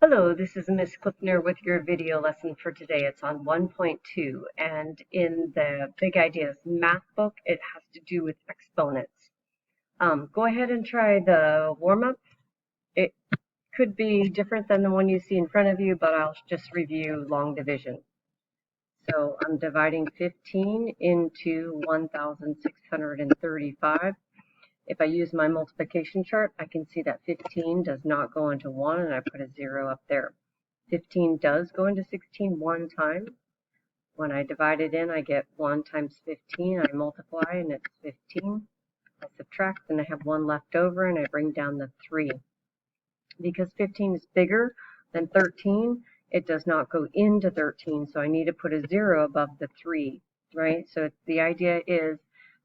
Hello, this is Miss Clipner with your video lesson for today. It's on 1.2, and in the Big Ideas math book, it has to do with exponents. Go ahead and try the warm-up. It could be different than the one you see in front of you, but I'll just review long division. So I'm dividing 15 into 1,635. If I use my multiplication chart, I can see that 15 does not go into 1, and I put a 0 up there. 15 does go into 16 one time. When I divide it in, I get 1 times 15. I multiply, and it's 15. I subtract, and I have 1 left over, and I bring down the 3. Because 15 is bigger than 13, it does not go into 13, so I need to put a 0 above the 3, right? So the idea is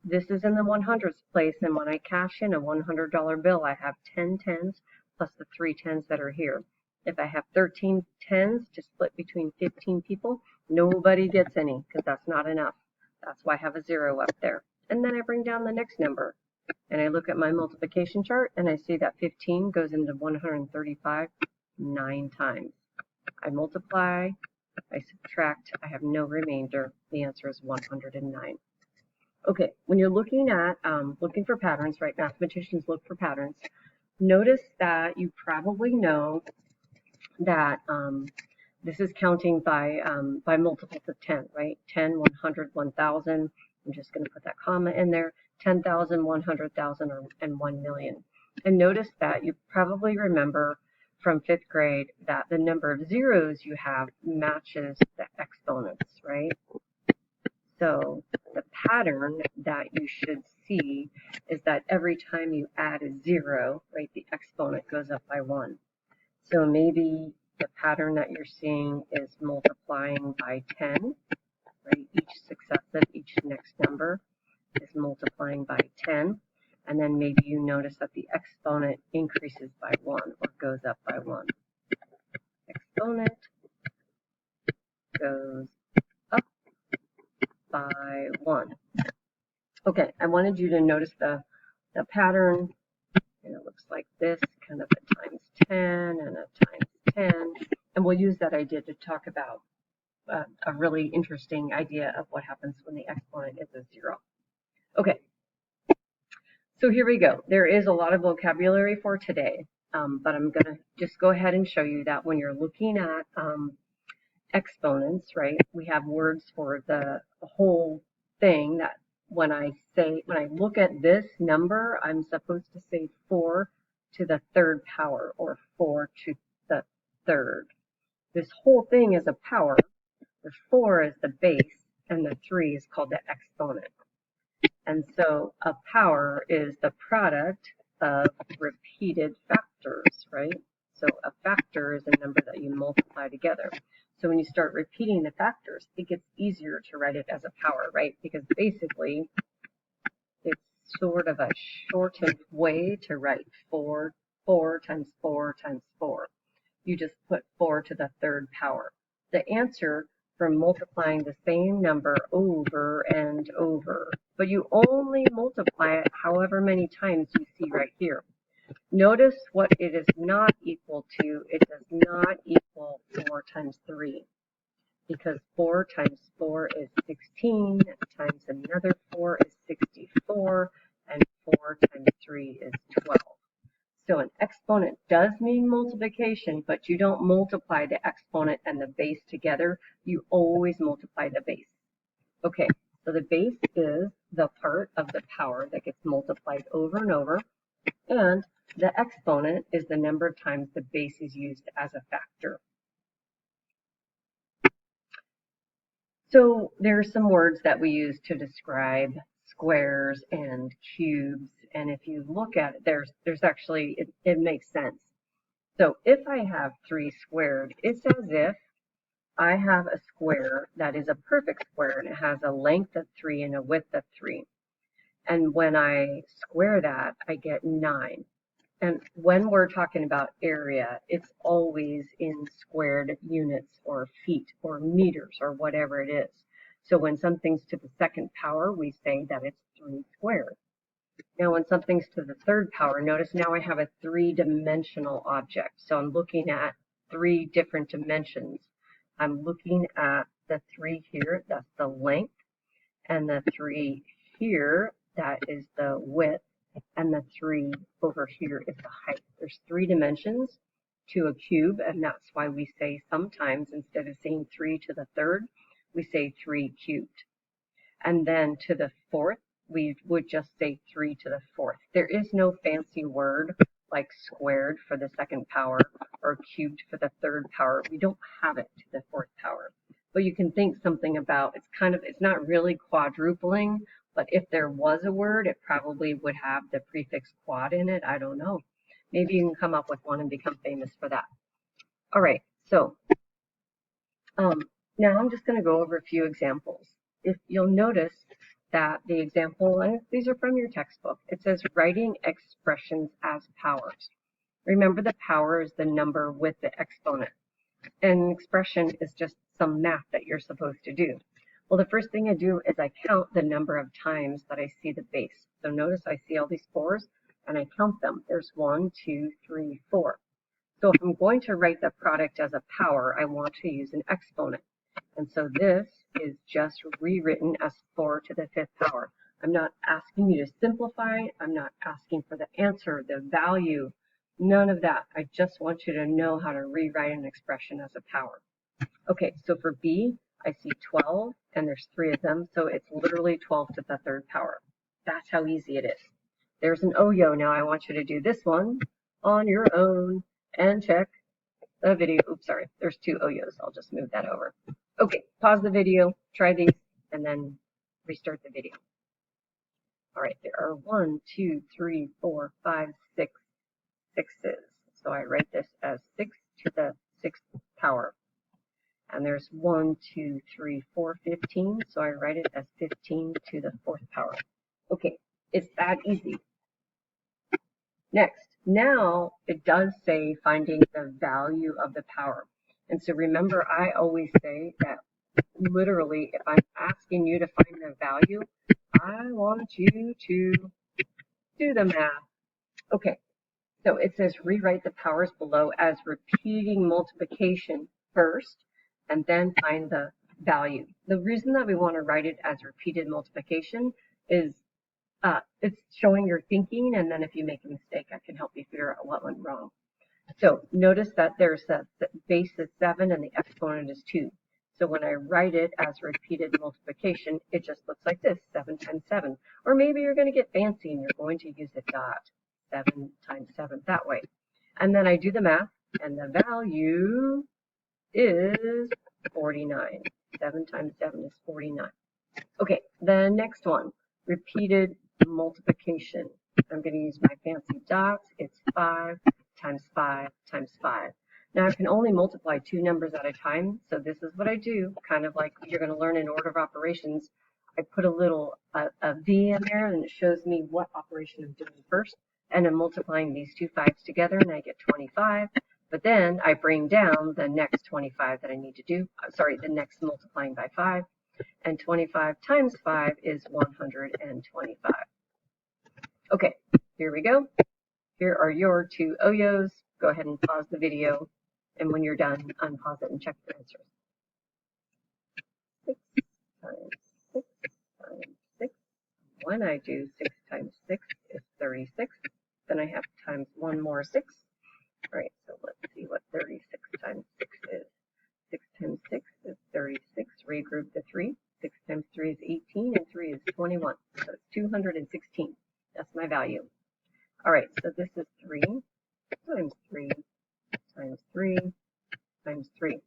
this is in the 100s place, and when I cash in a $100 bill, I have 10 tens plus the 3 tens that are here. If I have 13 tens to split between 15 people, nobody gets any because that's not enough. That's why I have a 0 up there. And then I bring down the next number. And I look at my multiplication chart and I see that 15 goes into 135 9 times. I multiply, I subtract, I have no remainder. The answer is 109. Okay, when you're looking at looking for patterns, right? Mathematicians look for patterns. Notice that you probably know that this is counting by multiples of 10, right? 10, 100, 1,000. I'm just going to put that comma in there. 10,000, 100,000, and 1 million. And notice that you probably remember from 5th grade that the number of zeros you have matches the exponents, right? So the pattern that you should see is that every time you add a 0, right, the exponent goes up by 1. So maybe the pattern that you're seeing is multiplying by 10, right? Each next number is multiplying by 10. And then maybe you notice that the exponent increases by 1 or goes up by 1. Exponent goes up by 1. Okay, I wanted you to notice the pattern. And it looks like this, kind of a times 10 and a times 10. And we'll use that idea to talk about a really interesting idea of what happens when the exponent is a 0. Okay, so here we go. There is a lot of vocabulary for today, but I'm going to just go ahead and show you that when you're looking at exponents, right, we have words for the whole thing that when I look at this number, I'm supposed to say 4 to the 3rd power or 4 to the 3rd. This whole thing is a power. The 4 is the base, and the 3 is called the exponent. And so a power is the product of repeated factors, right? So a factor is a number that you multiply together. So when you start repeating the factors, it gets easier to write it as a power, right? Because basically, it's sort of a shortened way to write 4 times 4 times 4. You just put 4 to the 3rd power. The answer from multiplying the same number over and over, but you only multiply it however many times you see right here. Notice what it is not equal to. It does not equal 4 times 3, because 4 times 4 is 16, times another 4 is 64, and 4 times 3 is 12. So an exponent does mean multiplication, but you don't multiply the exponent and the base together. You always multiply the base. Okay, so the base is the part of the power that gets multiplied over and over, and the exponent is the number of times the base is used as a factor. So there are some words that we use to describe squares and cubes, and if you look at it, there's actually, it makes sense. So if I have 3 squared, it's as if I have a square that is a perfect square, and it has a length of 3 and a width of 3. And when I square that, I get 9. And when we're talking about area, it's always in squared units or feet or meters or whatever it is. So when something's to the 2nd power, we say that it's 3 squared. Now when something's to the 3rd power, notice now I have a 3-dimensional object. So I'm looking at 3 different dimensions. I'm looking at the 3 here, that's the length, and the 3 here, that is the width, and the 3 over here is the height. There's 3 dimensions to a cube, and that's why we say sometimes instead of saying 3 to the third, we say 3 cubed. And then to the fourth, we would just say 3 to the fourth. There is no fancy word like squared for the second power or cubed for the third power. We don't have it to the fourth power. But you can think something about, it's not really quadrupling, but if there was a word, it probably would have the prefix quad in it. I don't know. Maybe you can come up with one and become famous for that. All right, so now I'm just going to go over a few examples. If you'll notice that the example, and these are from your textbook, it says writing expressions as powers. Remember, the power is the number with the exponent. An expression is just some math that you're supposed to do. Well, the first thing I do is I count the number of times that I see the base. So notice I see all these 4s and I count them. There's 1, 2, 3, 4. So if I'm going to write the product as a power, I want to use an exponent. And so this is just rewritten as 4 to the 5th power. I'm not asking you to simplify. I'm not asking for the answer, the value, none of that. I just want you to know how to rewrite an expression as a power. Okay, so for B, I see 12, and there's 3 of them, so it's literally 12 to the 3rd power. That's how easy it is. There's an OYO. Now I want you to do this one on your own and check the video. Oops, sorry, there's 2 OYOs. I'll just move that over. Okay, pause the video, try these, and then restart the video. All right, there are 1, 2, 3, 4, 5, 6 sixes. So I write this as 6 to the 6th power. And there's 1, 2, 3, 4, 15. So I write it as 15 to the 4th power. Okay, it's that easy. Next, now it does say finding the value of the power. And so remember, I always say that literally, if I'm asking you to find the value, I want you to do the math. Okay, so it says rewrite the powers below as repeating multiplication first, and then find the value. The reason that we want to write it as repeated multiplication is it's showing your thinking, and then if you make a mistake, I can help you figure out what went wrong. So notice that there's the base is 7 and the exponent is 2. So when I write it as repeated multiplication, it just looks like this, 7 times 7. Or maybe you're going to get fancy and you're going to use a dot, 7 times 7, that way. And then I do the math, and the value is 49. 7 times 7 is 49. Okay, the next one, repeated multiplication. I'm going to use my fancy dots. It's 5 times 5 times 5. Now I can only multiply 2 numbers at a time, so this is what I do, kind of like you're going to learn in order of operations. I put a little a V in there, and it shows me what operation I'm doing first, and I'm multiplying these 2 5s together, and I get 25. But then I bring down the next 25 that I need to do, the next multiplying by 5, and 25 times 5 is 125. Okay, here we go. Here are your 2 OYOs. Go ahead and pause the video, and when you're done, unpause it and check your answers. 6 times 6 times 6. When I do 6 times 6 is 36. Then I have times 1 more 6. All right, so let's see what 36 times 6 is. 6 times 6 is 36. Regroup the 3. 6 times 3 is 18, and 3 is 21. So it's 216. That's my value. All right, so this is 3 times 3 times 3 times 3.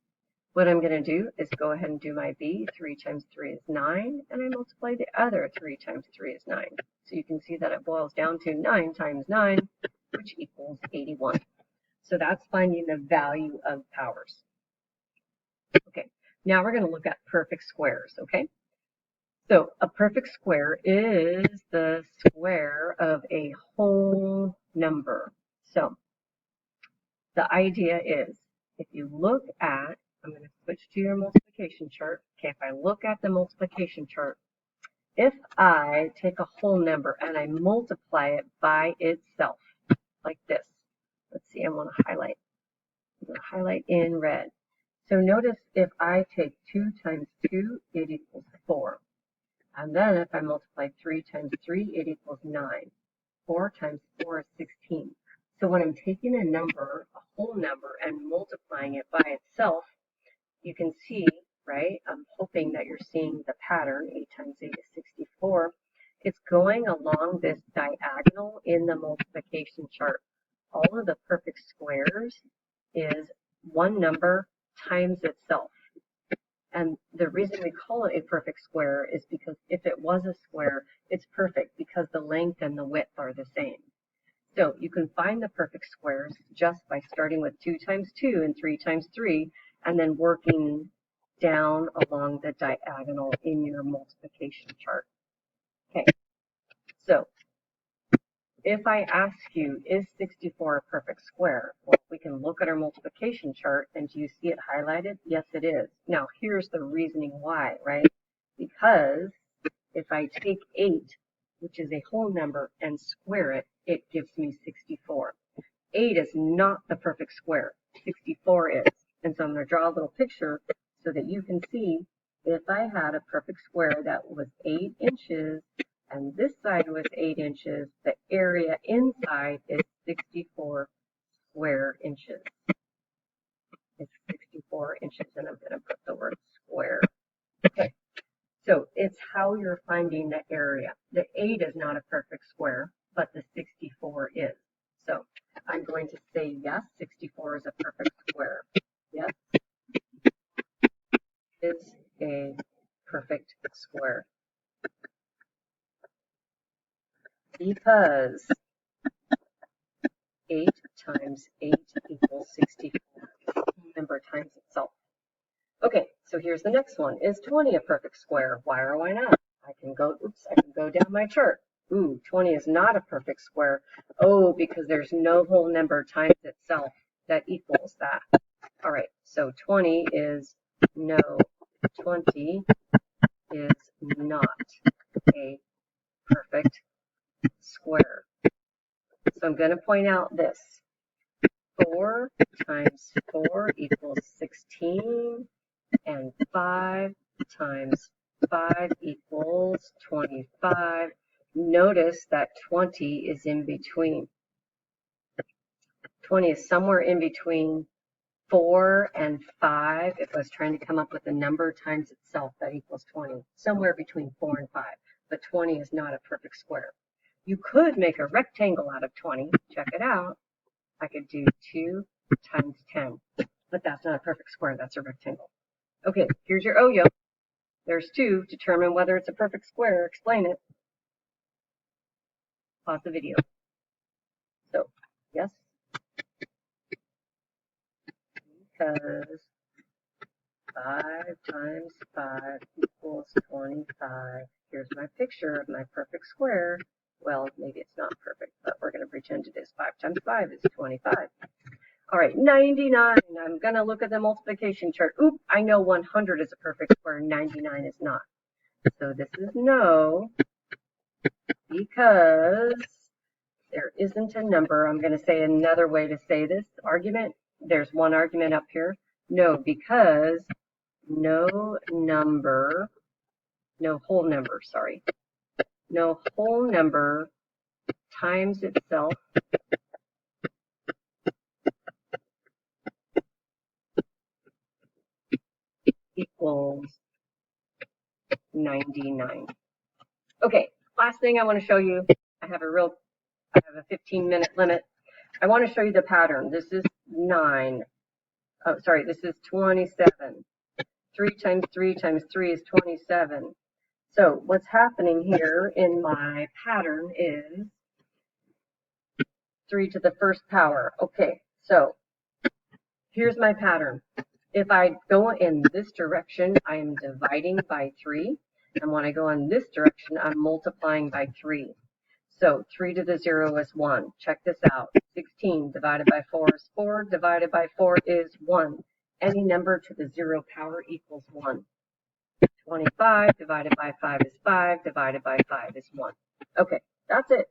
What I'm going to do is go ahead and do my B. 3 times 3 is 9, and I multiply the other 3 times 3 is 9. So you can see that it boils down to 9 times 9, which equals 81. So that's finding the value of powers. Okay, now we're going to look at perfect squares, okay? So a perfect square is the square of a whole number. So the idea is, if you look at, I'm going to switch to your multiplication chart. Okay, if I look at the multiplication chart, if I take a whole number and I multiply it by itself, like this. Let's see, I want to highlight. I'm going to highlight in red. So notice if I take 2 times 2, it equals 4. And then if I multiply 3 times 3, it equals 9. 4 times 4 is 16. So when I'm taking a number, a whole number, and multiplying it by itself, you can see, right? I'm hoping that you're seeing the pattern. 8 times 8 is 64. It's going along this diagonal in the multiplication chart. All of the perfect squares is one number times itself. And the reason we call it a perfect square is because if it was a square, it's perfect because the length and the width are the same. So you can find the perfect squares just by starting with 2 times 2 and 3 times 3, and then working down along the diagonal in your multiplication chart. Okay, so if I ask you, is 64 a perfect square? Well, we can look at our multiplication chart, and do you see it highlighted? Yes, it is. Now, here's the reasoning why, right? Because if I take 8, which is a whole number, and square it, it gives me 64. 8 is not the perfect square. 64 is. And so I'm going to draw a little picture so that you can see if I had a perfect square that was 8 inches and this side was 8 inches, the area inside is 64 square inches. It's 64 inches, and I'm going to put the word square. Okay, so it's how you're finding the area. The 8 is not a perfect square, but the 64 is. So I'm going to say yes, 64 is a perfect square. Yes, it's a perfect square. Because 8 times 8 equals 64. Number times itself. Okay, so here's the next one. Is 20 a perfect square? Why or why not? I can go down my chart. Ooh, 20 is not a perfect square. Oh, because there's no whole number times itself that equals that. All right, so 20 is no, 20 is not a perfect square. So I'm going to point out this. 4 times 4 equals 16, and 5 times 5 equals 25. Notice that 20 is in between. 20 is somewhere in between 4 and 5. If I was trying to come up with a number times itself that equals 20, somewhere between 4 and 5. But 20 is not a perfect square. You could make a rectangle out of 20. Check it out. I could do 2 times 10, but that's not a perfect square. That's a rectangle. Okay, here's your OYO. There's 2. Determine whether it's a perfect square. Explain it. Pause the video. So, yes, because 5 times 5 equals 25. Here's my picture of my perfect square. Well, maybe it's not perfect, but we're going to pretend it is. 5 times 5 is 25. All right, 99. I'm going to look at the multiplication chart. Oop, I know 100 is a perfect square. 99 is not. So this is no, because there isn't a number. I'm going to say another way to say this argument. There's one argument up here. No, because no whole number times itself equals 99. Okay, last thing I want to show you. I have a 15-minute limit. I want to show you the pattern. This is 9. Oh, sorry, this is 27. 3 times 3 times 3 is 27. So what's happening here in my pattern is 3 to the first power. Okay, so here's my pattern. If I go in this direction, I am dividing by 3. And when I go in this direction, I'm multiplying by 3. So 3 to the 0 is 1. Check this out. 16 divided by 4 is 4. Divided by 4 is 1. Any number to the 0 power equals 1. 25 divided by 5 is 5. Divided by 5 is 1. Okay, that's it.